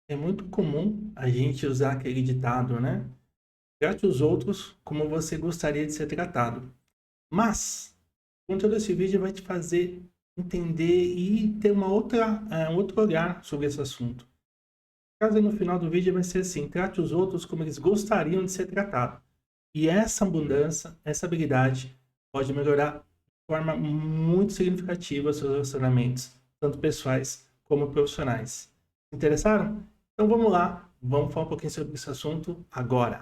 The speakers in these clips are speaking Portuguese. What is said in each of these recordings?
É muito comum a gente usar aquele ditado, né? Trate os outros como você gostaria de ser tratado. Mas, o conteúdo desse vídeo vai te fazer entender e ter um outro olhar sobre esse assunto. O caso aí no final do vídeo vai ser assim: trate os outros como eles gostariam de ser tratados. E essa abundância, essa habilidade, pode melhorar de forma muito significativa os seus relacionamentos, tanto pessoais como profissionais. Se interessaram? Então vamos lá, vamos falar um pouquinho sobre esse assunto agora.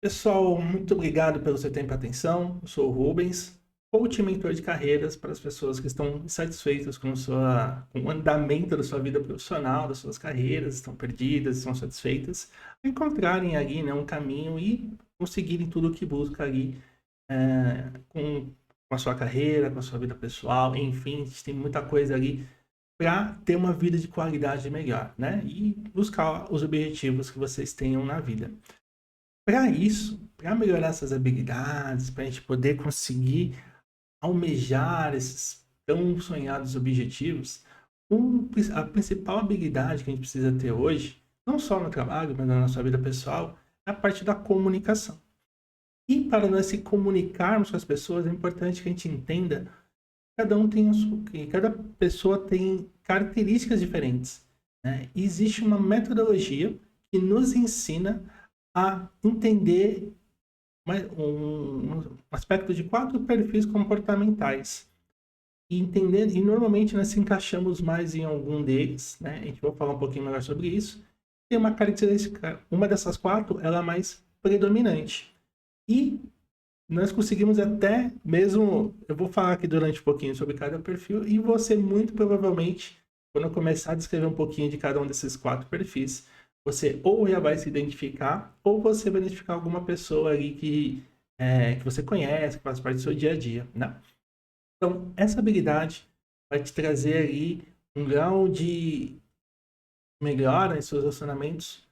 Pessoal, muito obrigado pelo seu tempo e atenção. Eu sou o Rubens, coach e mentor de carreiras para as pessoas que estão insatisfeitas com o andamento da sua vida profissional, das suas carreiras, estão perdidas, estão satisfeitas, a encontrarem ali, né, um caminho e conseguirem tudo o que busca ali com a sua carreira, com a sua vida pessoal, enfim, tem muita coisa ali para ter uma vida de qualidade melhor, né? E buscar os objetivos que vocês tenham na vida. Para isso, para melhorar essas habilidades, para a gente poder conseguir almejar esses tão sonhados objetivos, a principal habilidade que a gente precisa ter hoje, não só no trabalho, mas na nossa vida pessoal, é a parte da comunicação. E para nós se comunicarmos com as pessoas, é importante que a gente entenda que cada pessoa tem características diferentes, né? E existe uma metodologia que nos ensina a entender um aspecto de 4 perfis comportamentais. E normalmente nós se encaixamos mais em algum deles, né? A gente vai falar um pouquinho melhor sobre isso. Tem uma característica, uma dessas 4, ela é mais predominante. E nós conseguimos até mesmo, eu vou falar aqui durante um pouquinho sobre cada perfil, e você muito provavelmente, quando eu começar a descrever um pouquinho de cada um desses 4 perfis, você ou já vai se identificar, ou você vai identificar alguma pessoa ali que você conhece, que faz parte do seu dia a dia, né? Então, essa habilidade vai te trazer aí um grau de melhora em seus relacionamentos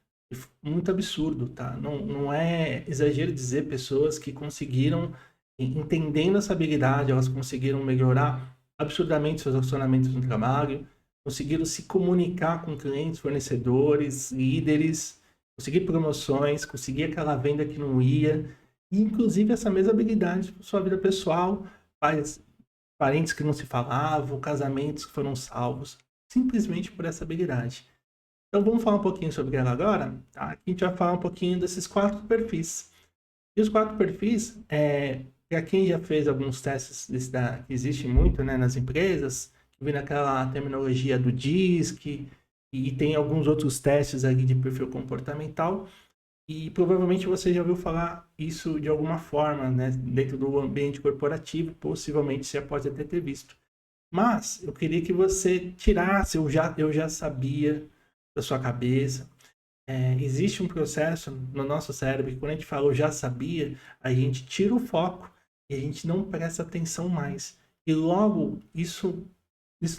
muito absurdo, tá? Não é exagero dizer pessoas que conseguiram, entendendo essa habilidade, elas conseguiram melhorar absurdamente seus relacionamentos no trabalho, conseguiram se comunicar com clientes, fornecedores, líderes, conseguir promoções, conseguir aquela venda que não ia, e inclusive essa mesma habilidade para sua vida pessoal, parentes que não se falavam, casamentos que foram salvos, simplesmente por essa habilidade. Então vamos falar um pouquinho sobre ela agora, tá? Aqui a gente vai falar um pouquinho desses 4 perfis. E os 4 perfis, para quem já fez alguns testes que existe muito, né, nas empresas, que vem naquela terminologia do DISC, e tem alguns outros testes ali de perfil comportamental, e provavelmente você já ouviu falar isso de alguma forma, né, dentro do ambiente corporativo, possivelmente você pode até ter visto. Mas eu queria que você tirasse, eu já sabia da sua cabeça. Existe um processo no nosso cérebro que quando a gente fala eu já sabia, a gente tira o foco e a gente não presta atenção mais. E logo, isso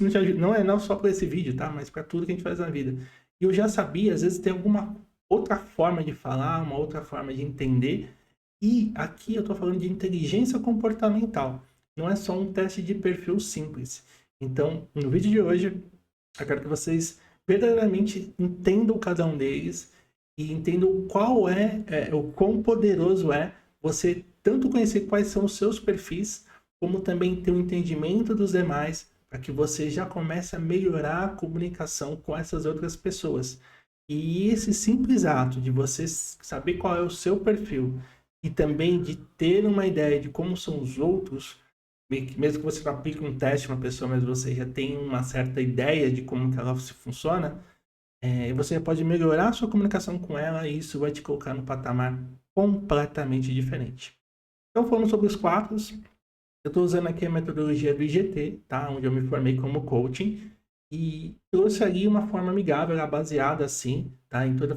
não, não é não só para esse vídeo, tá? Mas para tudo que a gente faz na vida. E eu já sabia, às vezes tem alguma outra forma de falar, uma outra forma de entender. E aqui eu estou falando de inteligência comportamental. Não é só um teste de perfil simples. Então, no vídeo de hoje, eu quero que vocês verdadeiramente entendam cada um deles e entendam o quão poderoso é você tanto conhecer quais são os seus perfis, como também ter um entendimento dos demais, para que você já comece a melhorar a comunicação com essas outras pessoas. E esse simples ato de você saber qual é o seu perfil e também de ter uma ideia de como são os outros, mesmo que você não aplique um teste uma pessoa, mas você já tem uma certa ideia de como que ela se funciona, você pode melhorar a sua comunicação com ela e isso vai te colocar no patamar completamente diferente. Então, falando sobre os 4, eu estou usando aqui a metodologia do IGT, tá? Onde eu me formei como coaching e trouxe ali uma forma amigável, baseada assim, tá? Em toda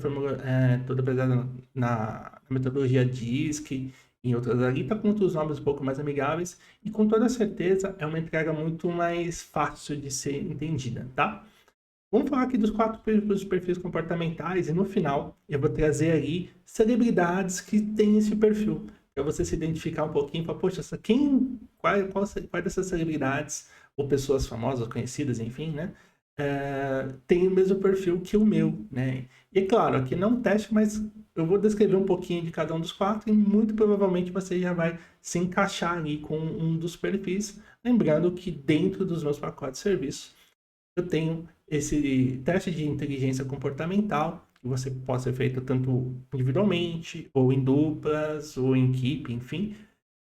baseada na metodologia DISC, em outras ali, tá com outros nomes um pouco mais amigáveis e com toda certeza é uma entrega muito mais fácil de ser entendida, tá? Vamos falar aqui dos 4 perfis comportamentais e no final eu vou trazer aí celebridades que têm esse perfil, para você se identificar um pouquinho, falar, poxa, qual dessas celebridades, ou pessoas famosas, conhecidas, enfim, né, tem o mesmo perfil que o meu, né? E é claro, aqui não é um teste, mas eu vou descrever um pouquinho de cada um dos 4 e muito provavelmente você já vai se encaixar ali com um dos perfis, lembrando que dentro dos meus pacotes de serviço eu tenho esse teste de inteligência comportamental, que você pode ser feito tanto individualmente, ou em duplas, ou em equipe, enfim.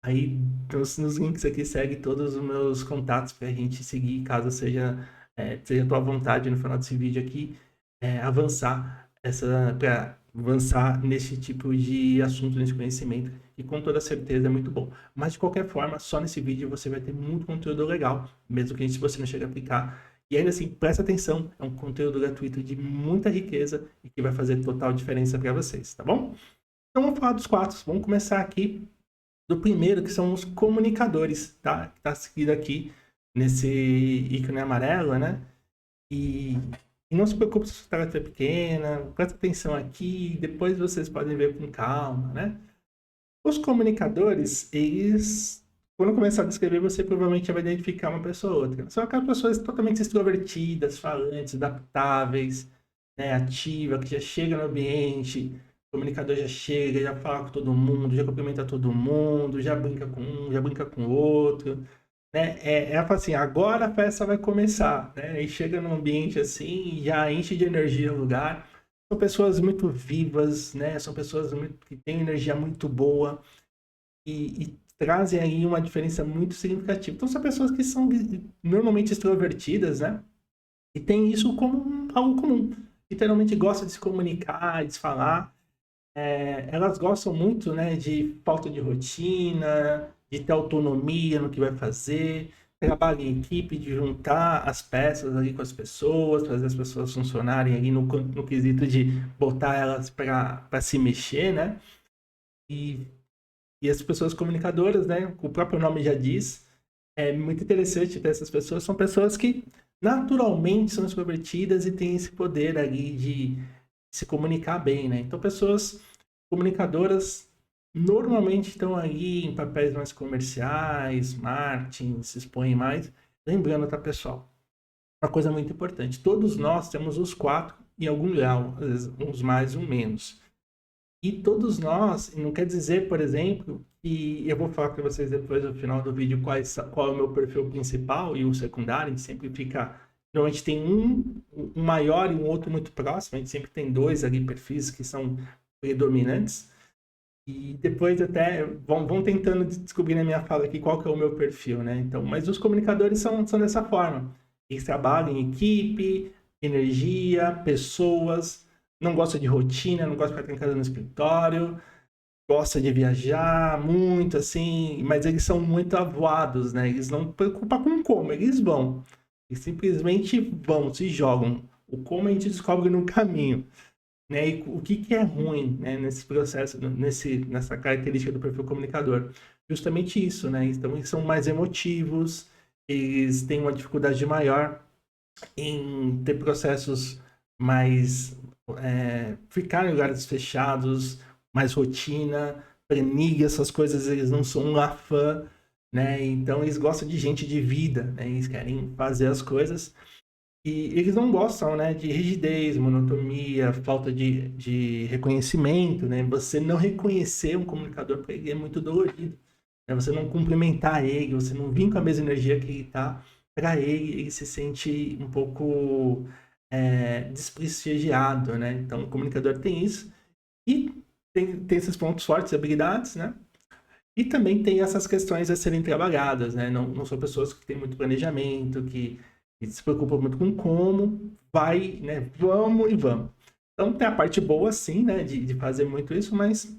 Aí nos links aqui segue todos os meus contatos para a gente seguir, caso seja a tua vontade no final desse vídeo aqui, para avançar nesse tipo de assunto, nesse conhecimento, e com toda certeza é muito bom. Mas de qualquer forma, só nesse vídeo você vai ter muito conteúdo legal, mesmo que se você não chegue a aplicar. E ainda assim, presta atenção, é um conteúdo gratuito de muita riqueza e que vai fazer total diferença para vocês, tá bom? Então vamos falar dos 4, vamos começar aqui do primeiro, que são os comunicadores, tá? Que tá seguido aqui nesse ícone amarelo, né? E não se preocupe se a sua tarefa é pequena, presta atenção aqui, depois vocês podem ver com calma, né? Os comunicadores, eles, quando começar a descrever, você provavelmente já vai identificar uma pessoa ou outra. São aquelas pessoas totalmente extrovertidas, falantes, adaptáveis, né, ativa, que já chega no ambiente, o comunicador já chega, já fala com todo mundo, já cumprimenta todo mundo, já brinca com um, já brinca com o outro, né? Fala assim, agora a festa vai começar, né? E chega num ambiente assim, e já enche de energia o lugar. São pessoas muito vivas, né? São pessoas que têm energia muito boa e trazem aí uma diferença muito significativa. Então, são pessoas que são normalmente extrovertidas, né? E tem isso como algo comum. Literalmente gostam de se comunicar, de se falar. Elas gostam muito, né, de falta de rotina, de ter autonomia no que vai fazer, trabalho em equipe, de juntar as peças ali com as pessoas, fazer as pessoas funcionarem ali no quesito de botar elas para se mexer, né? E, e as pessoas comunicadoras, né, o próprio nome já diz, é muito interessante ter essas pessoas, são pessoas que naturalmente são extrovertidas e têm esse poder ali de se comunicar bem, né? Então, pessoas comunicadoras normalmente estão aí em papéis mais comerciais, marketing, se expõem mais. Lembrando, tá, pessoal? Uma coisa muito importante. Todos nós temos os 4 em algum grau, às vezes uns mais, uns menos. E todos nós, não quer dizer, por exemplo, que eu vou falar para vocês depois no final do vídeo qual é o meu perfil principal e o secundário, a gente sempre fica. Normalmente tem um maior e um outro muito próximo, a gente sempre tem 2 ali perfis que são predominantes. E depois até vão tentando descobrir na minha fala aqui qual que é o meu perfil, né? Então, mas os comunicadores são dessa forma. Eles trabalham em equipe, energia, pessoas, não gosta de rotina, não gosta de ficar trancado no escritório, gosta de viajar muito, assim, mas eles são muito avoados, né? Eles não se preocupam com como, eles vão. Eles simplesmente vão, se jogam. O como a gente descobre no caminho. Né? E o que é ruim, né, nesse processo, nessa característica do perfil comunicador? Justamente isso, né? Então, eles são mais emotivos, eles têm uma dificuldade maior em ter processos mais ficar em lugares fechados, mais rotina, planilha, essas coisas, eles não são um fã, né? Então eles gostam de gente de vida, né? Eles querem fazer as coisas e eles não gostam, né, de rigidez, monotonia, falta de reconhecimento, né? Você não reconhecer um comunicador para ele é muito dolorido. Né? Você não cumprimentar ele, você não vir com a mesma energia que ele tá, para ele se sente um pouco desprestigiado, né? Então o comunicador tem isso e tem esses pontos fortes, habilidades, né? E também tem essas questões a serem trabalhadas, né? Não são pessoas que têm muito planejamento, que se preocupam muito com como, vai, né? Vamos e vamos. Então tem a parte boa, sim, né? De fazer muito isso, mas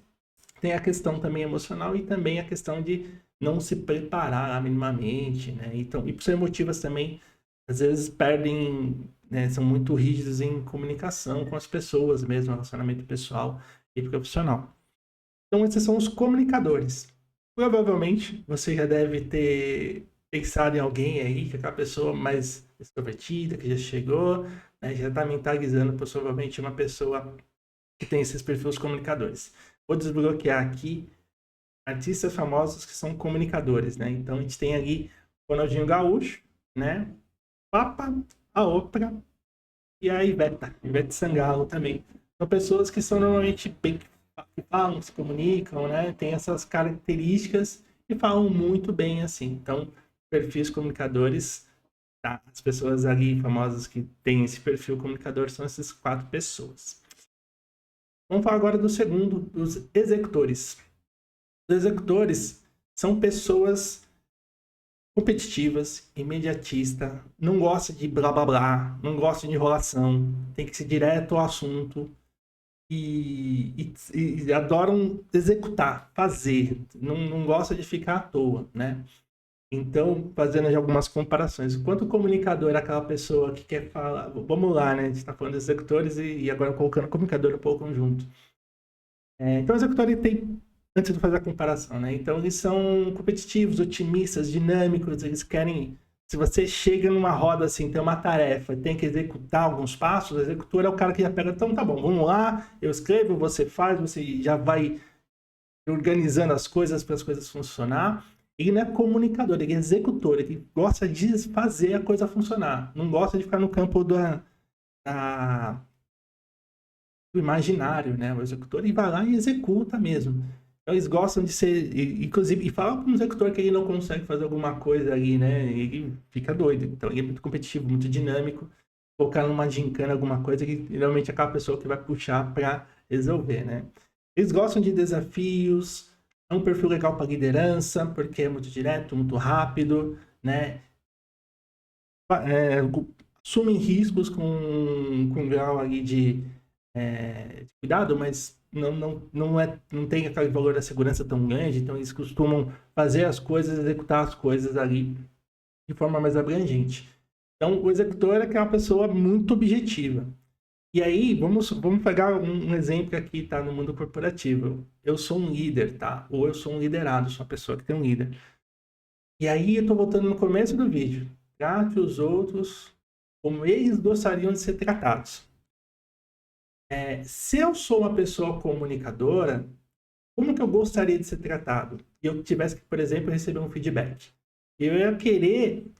tem a questão também emocional e também a questão de não se preparar minimamente, né? Então, e por ser emotivas também, às vezes perdem, né? São muito rígidos em comunicação com as pessoas mesmo, relacionamento pessoal e profissional. Então, esses são os comunicadores. Provavelmente você já deve ter pensado em alguém aí, que é aquela pessoa mais extrovertida, que já chegou, né, já está mentalizando possivelmente uma pessoa que tem esses perfis comunicadores. Vou desbloquear aqui artistas famosos que são comunicadores, né? Então a gente tem ali Ronaldinho Gaúcho, né? Papa, a Oprah e a Ivete Sangalo também. São pessoas que são normalmente bem que falam, se comunicam, né? Tem essas características e falam muito bem assim. Então, perfis comunicadores, tá? As pessoas ali famosas que têm esse perfil comunicador são essas 4 pessoas. Vamos falar agora do segundo, dos executores. Os executores são pessoas competitivas, imediatistas, não gosta de blá blá blá, não gosta de enrolação, tem que ser direto ao assunto e adoram executar, fazer, não gosta de ficar à toa, né? Então, fazendo já algumas comparações, enquanto o comunicador é aquela pessoa que quer falar, vamos lá, né? A gente está falando de executores e agora colocando o comunicador um pouco junto. Então, o executor ele tem, antes de fazer a comparação, né? Então, eles são competitivos, otimistas, dinâmicos, eles querem. Se você chega numa roda assim, tem uma tarefa, tem que executar alguns passos, o executor é o cara que já pega, então tá bom, vamos lá, eu escrevo, você faz, você já vai organizando as coisas para as coisas funcionar. Ele não é comunicador, ele é executor, ele gosta de fazer a coisa funcionar, não gosta de ficar no campo da do imaginário, né? O executor, e vai lá e executa mesmo. Então, eles gostam de ser, inclusive, e fala para um executor que ele não consegue fazer alguma coisa ali, né? Ele fica doido. Então, ele é muito competitivo, muito dinâmico. Colocar numa gincana alguma coisa que geralmente é aquela pessoa que vai puxar para resolver, né? Eles gostam de desafios, é um perfil legal para liderança, porque é muito direto, muito rápido, né? É, assumem riscos com um grau ali de cuidado, mas não tem aquele valor da segurança tão grande, então eles costumam fazer as coisas, executar as coisas ali de forma mais abrangente. Então, o executor é aquela pessoa muito objetiva. E aí, vamos pegar um exemplo aqui, tá? No mundo corporativo. Eu sou um líder, tá? Ou eu sou um liderado, sou uma pessoa que tem um líder. E aí, eu tô voltando no começo do vídeo. Trate os outros como eles gostariam de ser tratados. Se eu sou uma pessoa comunicadora, como que eu gostaria de ser tratado? E eu tivesse que, por exemplo, receber um feedback. Eu ia querer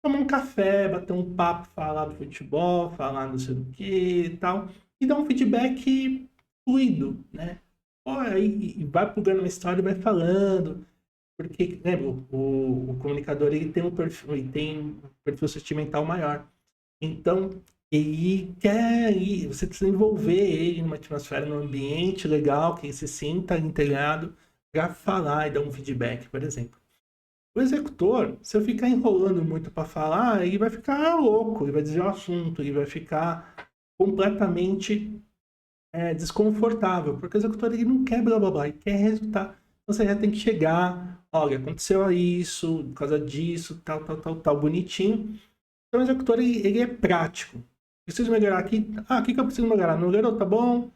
tomar um café, bater um papo, falar do futebol, falar não sei do que e tal, e dar um feedback fluido, né? Pô, aí vai plugando uma história e vai falando, porque, lembra, o comunicador ele tem um perfil sentimental maior. Então, você precisa envolver ele numa atmosfera, num ambiente legal, que ele se sinta integrado para falar e dar um feedback, por exemplo. O executor, se eu ficar enrolando muito para falar, ele vai ficar louco, ele vai dizer o assunto, ele vai ficar completamente desconfortável, porque o executor ele não quer blá blá blá, ele quer resultado. Você já tem que chegar, olha, aconteceu isso, por causa disso, tal, tal, tal, tal, bonitinho. Então, o executor, ele é prático. Preciso melhorar aqui. Ah, o que eu preciso melhorar? Não melhorou? Tá bom.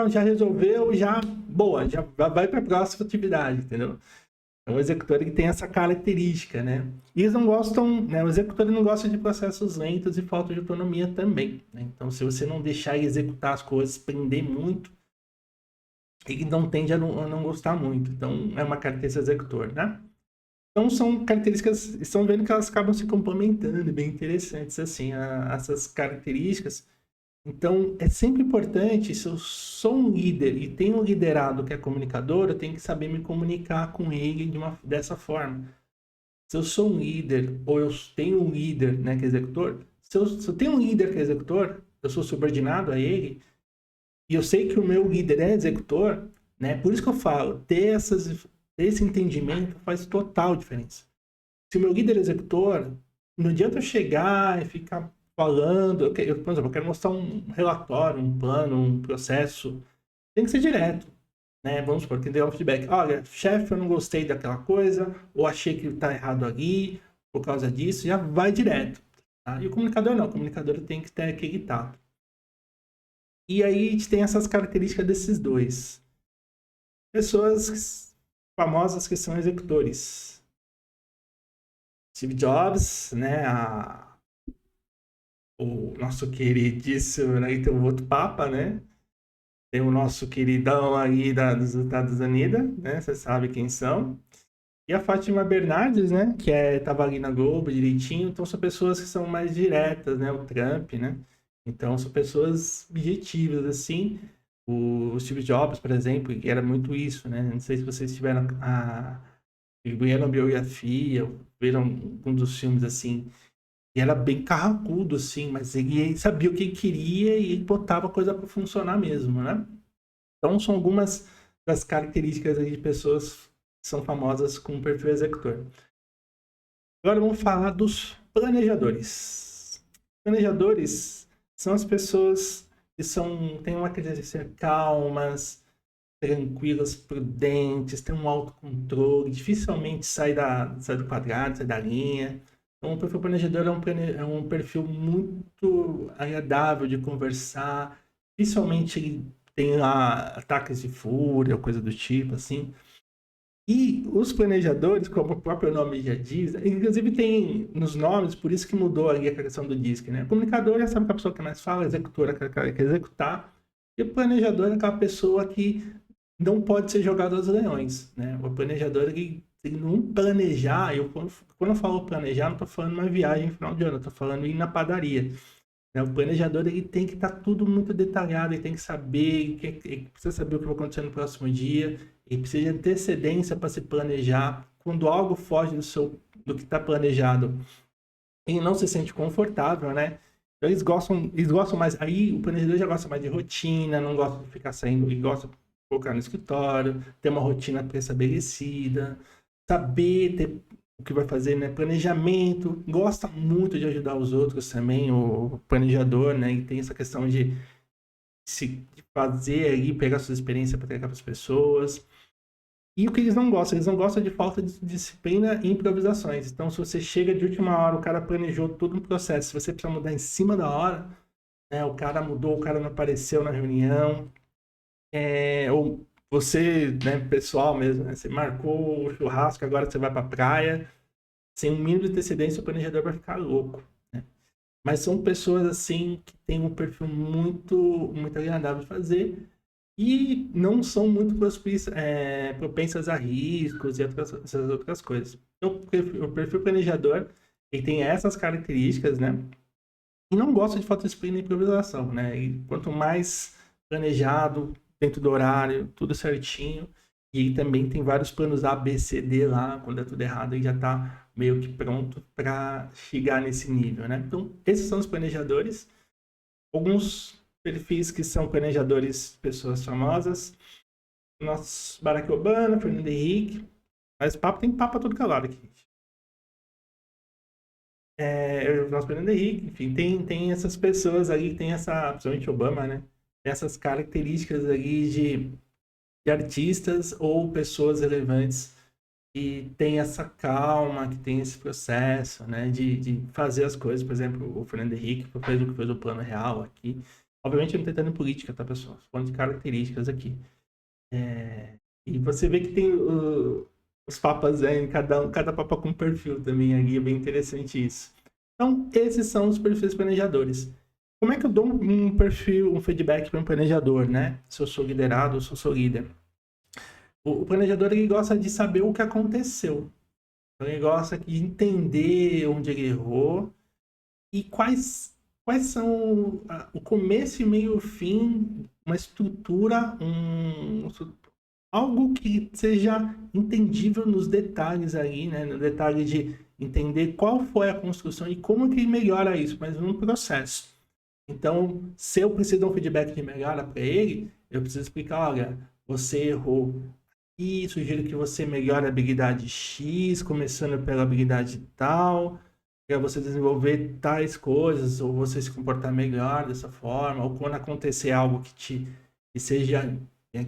Já resolveu, já, boa, já vai para a próxima atividade, entendeu? Então, o executor, ele tem essa característica, né? E eles não gostam, né? O executor ele não gosta de processos lentos e falta de autonomia também, né? Então, se você não deixar ele executar as coisas, prender muito, ele não tende a não gostar muito. Então, é uma característica do executor, né? Então são características, estão vendo que elas acabam se complementando, bem interessantes assim, essas características. Então é sempre importante, se eu sou um líder e tenho um liderado que é comunicador, eu tenho que saber me comunicar com ele dessa forma. Se eu sou um líder ou eu tenho um líder, né, que é executor, se eu tenho um líder que é executor, eu sou subordinado a ele, e eu sei que o meu líder é executor, né? Por isso que eu falo, ter esse entendimento faz total diferença. Se o meu líder é executor, não adianta eu chegar e ficar falando. Por exemplo, eu quero mostrar um relatório, um plano, um processo. Tem que ser direto, né? Vamos supor, que dê um feedback. Olha, chefe, eu não gostei daquela coisa, ou achei que está errado ali, por causa disso, já vai direto. Tá? E o comunicador não, o comunicador tem que ter aquele tato. E aí a gente tem essas características desses dois. Pessoas famosas que são executores. Steve Jobs, né? O nosso queridíssimo, né? E tem um outro papa, né? Tem o nosso queridão aí dos Estados Unidos, né? Você sabe quem são. E a Fátima Bernardes, né? Que tava ali na Globo direitinho. Então são pessoas que são mais diretas, né? O Trump, né? Então são pessoas objetivas, assim. O Steve Jobs, por exemplo, que era muito isso, né? Não sei se vocês tiveram viram a biografia, viram um dos filmes, assim. E era bem carrancudo, assim, mas ele sabia o que ele queria e ele botava a coisa para funcionar mesmo, né? Então, são algumas das características aí de pessoas que são famosas com perfil executor. Agora vamos falar dos planejadores. Planejadores são as pessoas que têm uma característica de ser calmas, tranquilas, prudentes, têm um autocontrole, dificilmente sai do quadrado, sai da linha. Então, o perfil planejador é um perfil muito agradável de conversar. Dificilmente ele tem lá ataques de fúria ou coisa do tipo, assim. E os planejadores, como o próprio nome já diz, inclusive tem nos nomes, por isso que mudou ali a questão do DISC, né? O comunicador já sabe que a pessoa que mais fala, executor é aquela que quer executar, e o planejador é aquela pessoa que não pode ser jogado aos leões, né? O planejador, ele não planejar, quando eu falo planejar, não estou falando uma viagem no final de ano, eu estou falando ir na padaria. Né? O planejador, ele tem que estar tudo muito detalhado, ele tem que saber, ele precisa saber o que vai acontecer no próximo dia, ele precisa de antecedência para se planejar. Quando algo foge do que está planejado, ele não se sente confortável, né? Então, eles gostam mais. Aí o planejador já gosta mais de rotina, não gosta de ficar saindo, ele gosta de colocar no escritório, ter uma rotina pré-estabelecida, saber ter o que vai fazer, né? Planejamento, gosta muito de ajudar os outros também, o planejador, né? E tem essa questão de fazer aí, pegar sua experiência para entregar para as pessoas. E o que eles não gostam de falta de disciplina e improvisações. Então, se você chega de última hora, o cara planejou todo um processo, se você precisa mudar em cima da hora, né, o cara mudou, o cara não apareceu na reunião, ou você, né, pessoal mesmo, né, você marcou o churrasco, agora você vai para a praia, sem um mínimo de antecedência, o planejador vai ficar louco. Né? Mas são pessoas, assim, que têm um perfil muito agradável de fazer, e não são muito propensas a riscos e essas outras coisas. Então, o perfil planejador, ele tem essas características, né? E não gosta de falta de disciplina e improvisação, né? E quanto mais planejado, dentro do horário, tudo certinho, e ele também tem vários planos A, B, C, D lá, quando é tudo errado, ele já está meio que pronto para chegar nesse nível, né? Então, esses são os planejadores. Alguns perfis que são planejadores, pessoas famosas. Nosso Barack Obama, Fernando Henrique. Mas tem papo a todo calado aqui, gente. O nosso Fernando Henrique, enfim, tem essas pessoas aí, tem principalmente Obama, né? Tem essas características aí de artistas ou pessoas relevantes que tem essa calma, que tem esse processo, né? De fazer as coisas. Por exemplo, o Fernando Henrique fez o que fez o Plano Real aqui. Obviamente, eu não estou tentando em política, tá, pessoal? Estou falando de características aqui. E você vê que tem os papas aí, cada papa com perfil também ali, é bem interessante isso. Então, esses são os perfis planejadores. Como é que eu dou um perfil, um feedback para um planejador, né? Se eu sou liderado ou se eu sou líder. O planejador, ele gosta de saber o que aconteceu. Ele gosta de entender onde ele errou e quais são o começo e meio e fim, uma estrutura, algo que seja entendível nos detalhes aí, né? No detalhe de entender qual foi a construção e como que melhora isso, mas num processo. Então, se eu preciso dar um feedback de melhora para ele, eu preciso explicar, olha, você errou e sugiro que você melhore a habilidade X, começando pela habilidade tal, para você desenvolver tais coisas, ou você se comportar melhor dessa forma, ou quando acontecer algo que seja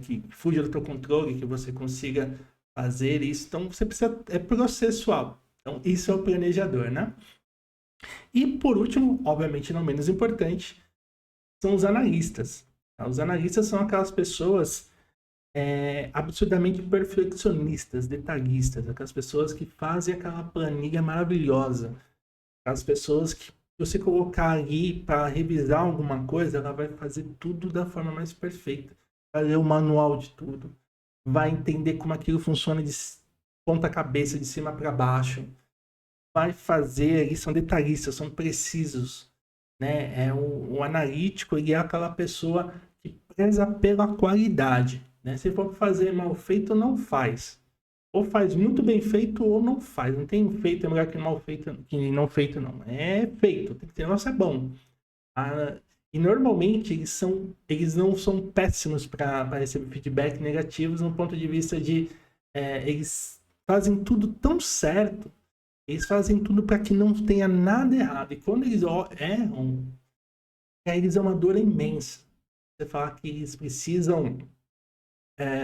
que fuja do teu controle, que você consiga fazer isso. Então, você precisa, é processual. Então, isso é o planejador, né? E, por último, obviamente não menos importante, são os analistas. Tá? Os analistas são aquelas pessoas absurdamente perfeccionistas, detalhistas, aquelas pessoas que fazem aquela planilha maravilhosa, aquelas pessoas que, se você colocar ali para revisar alguma coisa, ela vai fazer tudo da forma mais perfeita. vai ler o manual de tudo, vai entender como aquilo funciona de ponta cabeça, de cima para baixo, vai fazer, eles são detalhistas, são precisos, né? O analítico, ele é aquela pessoa que preza pela qualidade, né? Se for fazer mal feito, não faz. Ou faz muito bem feito ou não faz. Não tem feito é melhor que mal feito, que não feito não. É feito, tem que ter, nossa, é bom. Ah, e normalmente eles não são péssimos para receber feedback negativos no ponto de vista de eles fazem tudo tão certo, eles fazem tudo para que não tenha nada errado. E quando eles erram, eles é uma dor imensa. Você falar que eles precisam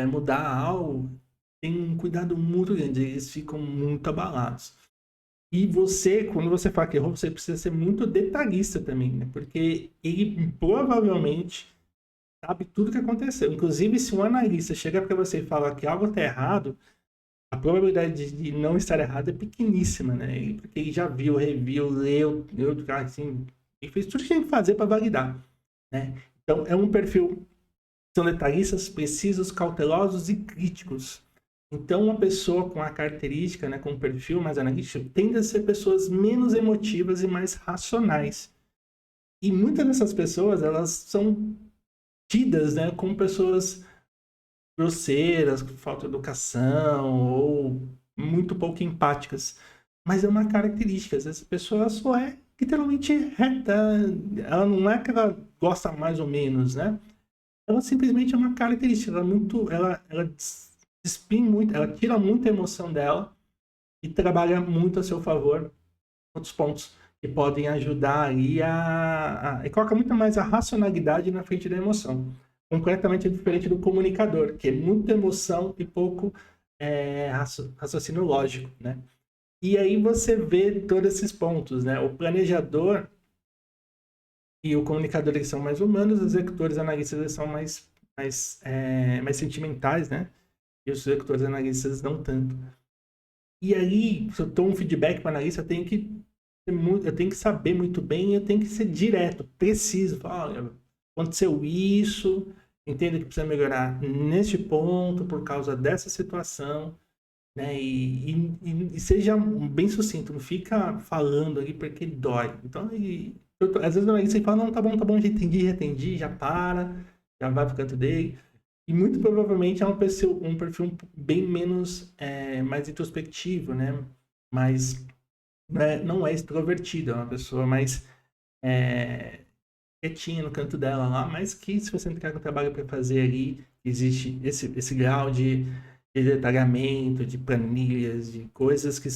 mudar algo, tem um cuidado muito grande, eles ficam muito abalados. E você, quando você fala que errou, você precisa ser muito detalhista também, né? Porque ele provavelmente sabe tudo que aconteceu. Inclusive, se um analista chega para você e fala que algo está errado, a probabilidade de não estar errado é pequeníssima, né? Porque ele já viu, reviu, leu, assim, e fez tudo que tinha que fazer para validar, né? Então, é um perfil, são detalhistas, precisos, cautelosos e críticos. Então, uma pessoa com a característica, né, com um perfil mais analítico, tende a ser pessoas menos emotivas e mais racionais. E muitas dessas pessoas, elas são tidas, né, como pessoas grosseiras, com falta de educação ou muito pouco empáticas. Mas é uma característica. Essa pessoa só é literalmente reta. Ela não é que ela gosta mais ou menos, né? Ela simplesmente é uma característica. Ela é muito, ela despin muito, ela tira muita emoção dela e trabalha muito a seu favor outros pontos que podem ajudar aí e coloca muito mais a racionalidade na frente da emoção. Completamente diferente do comunicador, que é muita emoção e pouco raciocínio lógico, né? E aí você vê todos esses pontos, né? O planejador e o comunicador, eles são mais humanos, os executores e analistas, eles são mais sentimentais, né? E os executores e analistas não tanto. E aí, se eu dou um feedback para o analista, eu tenho que saber muito bem, eu tenho que ser direto, preciso. Falar, olha, aconteceu isso, entendo que precisa melhorar neste ponto por causa dessa situação, né? E seja bem sucinto, não fica falando ali porque dói. Então, às vezes o analista fala, não, tá bom, já entendi, já para, já vai pro canto dele. E muito provavelmente é um perfil bem menos, mais introspectivo, né? Mas não é extrovertido, é uma pessoa mais quietinha no canto dela lá, mas que se você entrar com trabalho para fazer ali, existe esse grau de detalhamento, de planilhas, de coisas que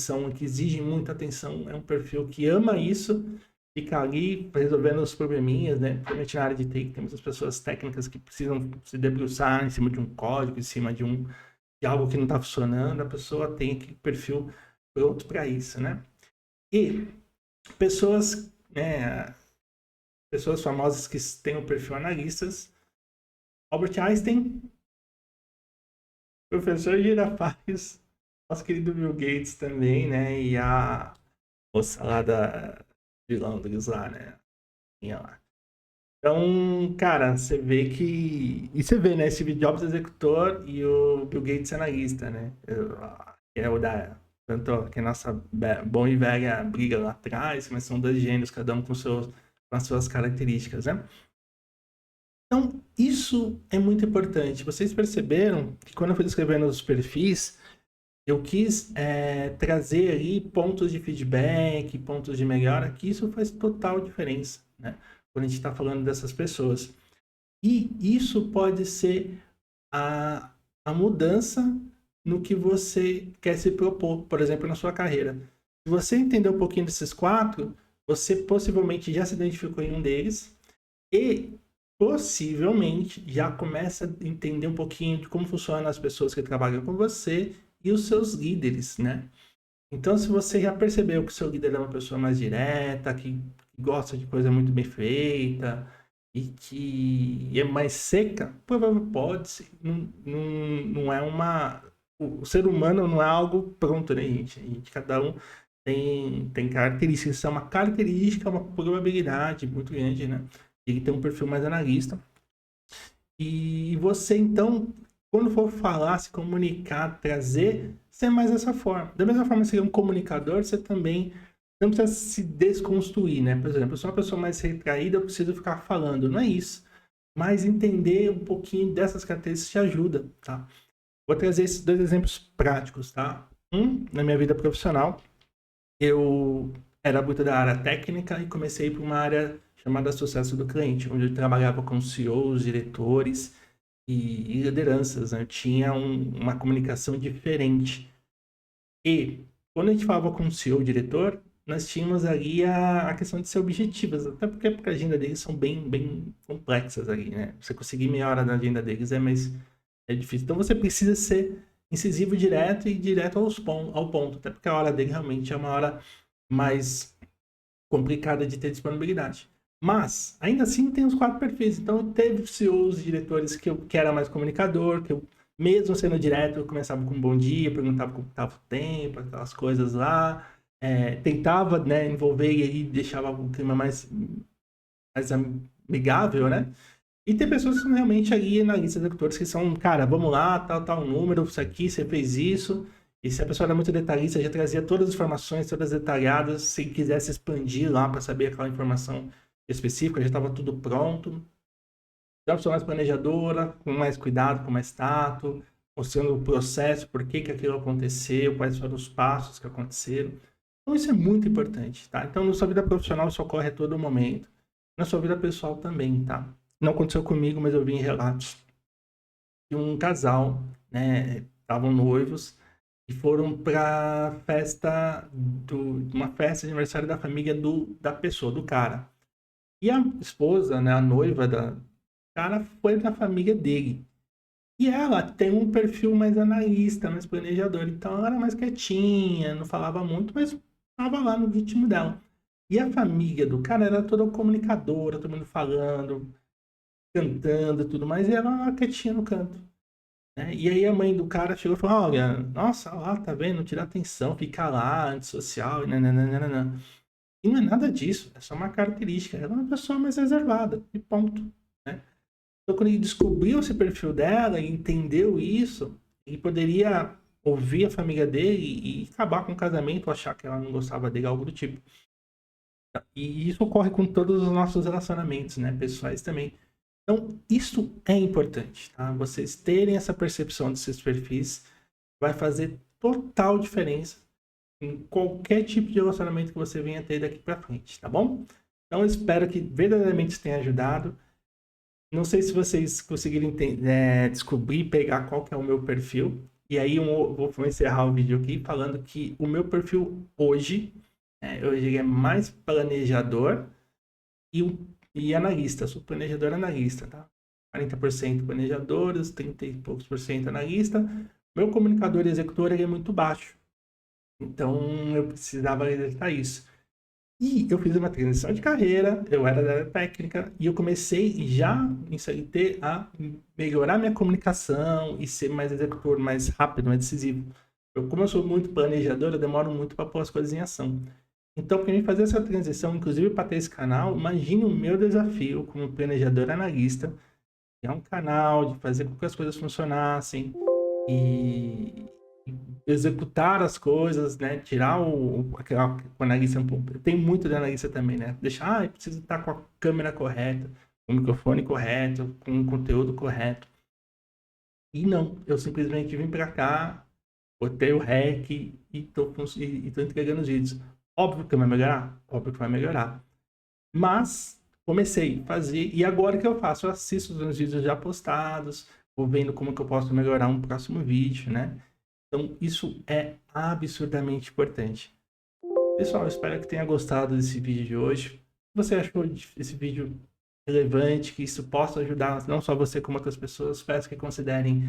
exigem muita atenção. É um perfil que ama isso, fica ali resolvendo os probleminhas, né? Principalmente na área de TI, tem muitas pessoas técnicas que precisam se debruçar em cima de um código, em cima de algo que não está funcionando, a pessoa tem aquele perfil pronto para isso, né? E pessoas, pessoas famosas que têm o perfil analistas, Albert Einstein, professor Girafales, nosso querido Bill Gates também, né? E a moça lá de Londres lá, né? Tinha lá. Então, cara, você vê que. E você vê, né? Steve Jobs executor e o Bill Gates analista, né? Que é o da. Tanto que a nossa bom e velha briga lá atrás, mas são dois gênios, cada um com as suas características, né? Então, isso é muito importante. Vocês perceberam que quando eu fui descrevendo os perfis, eu quis trazer aí pontos de feedback, pontos de melhora, que isso faz total diferença, né? Quando a gente está falando dessas pessoas. E isso pode ser a mudança no que você quer se propor, por exemplo, na sua carreira. Se você entender um pouquinho desses quatro, você possivelmente já se identificou em um deles e possivelmente já começa a entender um pouquinho de como funcionam as pessoas que trabalham com você e os seus líderes, né? Então, se você já percebeu que o seu líder é uma pessoa mais direta, que gosta de coisa muito bem feita e que é mais seca, provavelmente pode ser. Não é uma... O ser humano não é algo pronto, né, gente? Cada um tem características. Isso é uma característica, uma probabilidade muito grande, né? Ele tem um perfil mais analista. E você, então, quando for falar, se comunicar, trazer, ser mais dessa forma. Da mesma forma que você é um comunicador, você também não precisa se desconstruir, né? Por exemplo, eu sou uma pessoa mais retraída, eu preciso ficar falando. Não é isso. Mas entender um pouquinho dessas características te ajuda, tá? Vou trazer esses 2 exemplos práticos, tá? Na minha vida profissional, eu era muito da área técnica e comecei para uma área chamada sucesso do cliente, onde eu trabalhava com CEOs, diretores e lideranças, né? Eu tinha uma comunicação diferente. E quando a gente falava com o CEO, diretor, nós tínhamos ali a questão de ser objetivas, até porque a agenda deles são bem complexas ali, né? Você conseguir meia hora na agenda deles é difícil. Então você precisa ser incisivo direto e direto ao ponto, até porque a hora dele realmente é uma hora mais complicada de ter disponibilidade. Mas, ainda assim, tem os 4 perfis. Então, teve CEOs, diretores que era mais comunicador, que eu, mesmo sendo direto, eu começava com um bom dia, perguntava como estava o tempo, aquelas coisas lá. Tentava, né, envolver e aí deixava o clima mais amigável, né? E tem pessoas que são realmente ali na lista de executores que são, cara, vamos lá, tal número, isso aqui, você fez isso. E se a pessoa era muito detalhista, já trazia todas as informações, todas detalhadas. Se quisesse expandir lá para saber aquela informação específica, já estava tudo pronto. Então, a pessoa mais planejadora, com mais cuidado, com mais tato, mostrando o processo, por que aquilo aconteceu, quais foram os passos que aconteceram. Então, isso é muito importante, tá? Então, na sua vida profissional, isso ocorre a todo momento. Na sua vida pessoal também, tá? Não aconteceu comigo, mas eu vi em relatos de um casal, né? Estavam noivos e foram para uma festa de aniversário da família da pessoa, do cara. E a esposa, né, a noiva da cara, foi da família dele. E ela tem um perfil mais analista, mais planejador. Então ela era mais quietinha, não falava muito, mas estava lá no ritmo dela. E a família do cara era toda comunicadora, todo mundo falando, cantando e tudo mais, e ela lá quietinha no canto. Né? E aí a mãe do cara chegou e falou: olha, nossa, lá, tá vendo? Não tira atenção, fica lá, antissocial, e nananana. E não é nada disso, é só uma característica. Ela é uma pessoa mais reservada, e ponto. Né? Então, quando ele descobriu esse perfil dela e entendeu isso, ele poderia ouvir a família dele e acabar com o casamento, ou achar que ela não gostava dele, algo do tipo. E isso ocorre com todos os nossos relacionamentos, né, pessoais também. Então, isso é importante, tá? Vocês terem essa percepção desses perfis vai fazer total diferença em qualquer tipo de relacionamento que você venha ter daqui para frente, tá bom? Então, eu espero que verdadeiramente isso tenha ajudado. Não sei se vocês conseguiram descobrir, pegar qual que é o meu perfil. E aí vou encerrar o vídeo aqui falando que o meu perfil hoje ele é mais planejador e analista. Eu sou planejador analista, tá? 40% planejadores, 30 e poucos por cento analista. Meu comunicador e executor ele é muito baixo. Então, eu precisava exercitar isso. E eu fiz uma transição de carreira, eu era da área técnica, e eu comecei já em CLT a melhorar minha comunicação e ser mais executor, mais rápido, mais decisivo. Como eu sou muito planejador, eu demoro muito para pôr as coisas em ação. Então, para mim fazer essa transição, inclusive para ter esse canal, imagine o meu desafio como planejador analista, que é um canal de fazer com que as coisas funcionassem e executar as coisas, né? Tirar o analista um pouco. Tem muito de analista também, né? Deixar, preciso estar com a câmera correta, com o microfone correto, com o conteúdo correto. E não, eu simplesmente vim para cá, botei o REC e tô entregando os vídeos. Óbvio que vai melhorar? Óbvio que vai melhorar. Mas comecei a fazer, e agora que eu faço? Eu assisto os meus vídeos já postados, vou vendo como que eu posso melhorar um próximo vídeo, né? Então, isso é absurdamente importante. Pessoal, eu espero que tenha gostado desse vídeo de hoje. Se você achou esse vídeo relevante, que isso possa ajudar não só você como outras pessoas, peço que considerem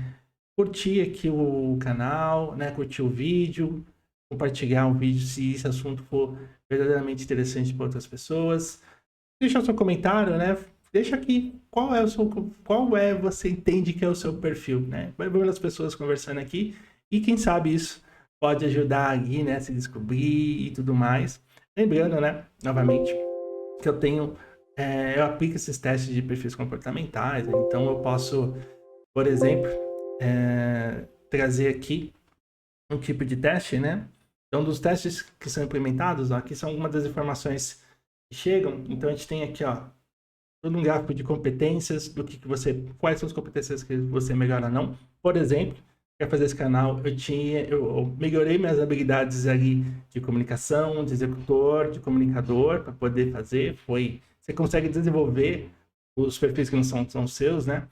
curtir aqui o canal, né? Curtir o vídeo, compartilhar o vídeo se esse assunto for verdadeiramente interessante para outras pessoas. Deixa o seu comentário, né? Deixa aqui qual você entende que é o seu perfil, né? Vai vendo as pessoas conversando aqui e quem sabe isso pode ajudar aqui, né, a se descobrir e tudo mais. Lembrando, né, novamente, que eu tenho eu aplico esses testes de perfis comportamentais, né? Então eu posso, por exemplo, trazer aqui um tipo de teste, né? Então, dos testes que são implementados, ó, aqui são algumas das informações que chegam. Então, a gente tem aqui, ó, todo um gráfico de competências, quais são as competências que você melhora ou não. Por exemplo, para fazer esse canal, eu melhorei minhas habilidades ali de comunicação, de executor, de comunicador, para poder fazer. Você consegue desenvolver os perfis que não são seus, né?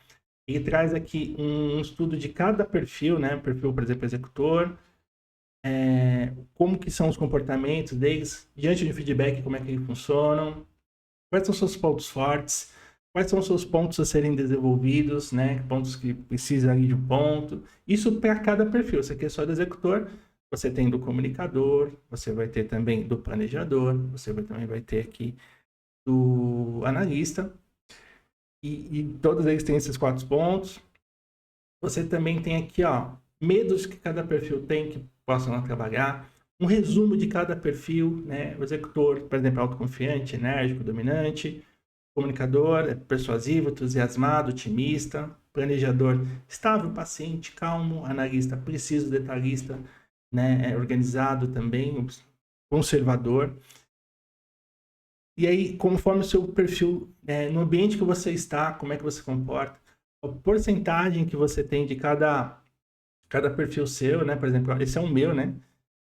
E traz aqui um estudo de cada perfil, né? Perfil, por exemplo, executor, como que são os comportamentos deles, diante de feedback, como é que eles funcionam, quais são os seus pontos fortes, quais são os seus pontos a serem desenvolvidos, né? Pontos que precisam ali de um ponto. Isso para cada perfil. Você quer só do executor, você tem do comunicador, você vai ter também do planejador, também vai ter aqui do analista. E todos eles têm esses 4 pontos. Você também tem aqui, ó, medos que cada perfil tem que possam trabalhar, um resumo de cada perfil, né? O executor, por exemplo, autoconfiante, enérgico, dominante, comunicador, persuasivo, entusiasmado, otimista, planejador, estável, paciente, calmo, analista, preciso, detalhista, né? Organizado também, conservador. E aí, conforme o seu perfil, no ambiente que você está, como é que você comporta, a porcentagem que você tem de cada perfil seu, né? Por exemplo, esse é o meu, né?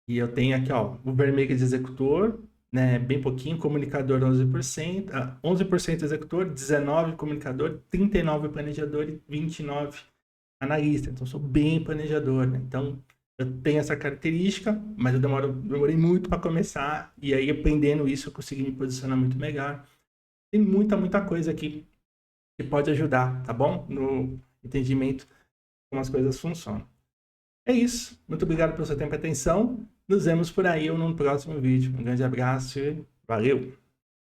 E eu tenho aqui, ó, o vermelho de executor, né? Bem pouquinho, comunicador 11%, 11% executor, 19% comunicador, 39% planejador e 29% analista. Então, eu sou bem planejador, né? Então, eu tenho essa característica, mas eu demorei muito para começar, e aí aprendendo isso eu consegui me posicionar muito melhor. Tem muita coisa aqui que pode ajudar, tá bom? No entendimento de como as coisas funcionam. É isso. Muito obrigado pelo seu tempo e atenção. Nos vemos por aí ou no próximo vídeo. Um grande abraço e valeu!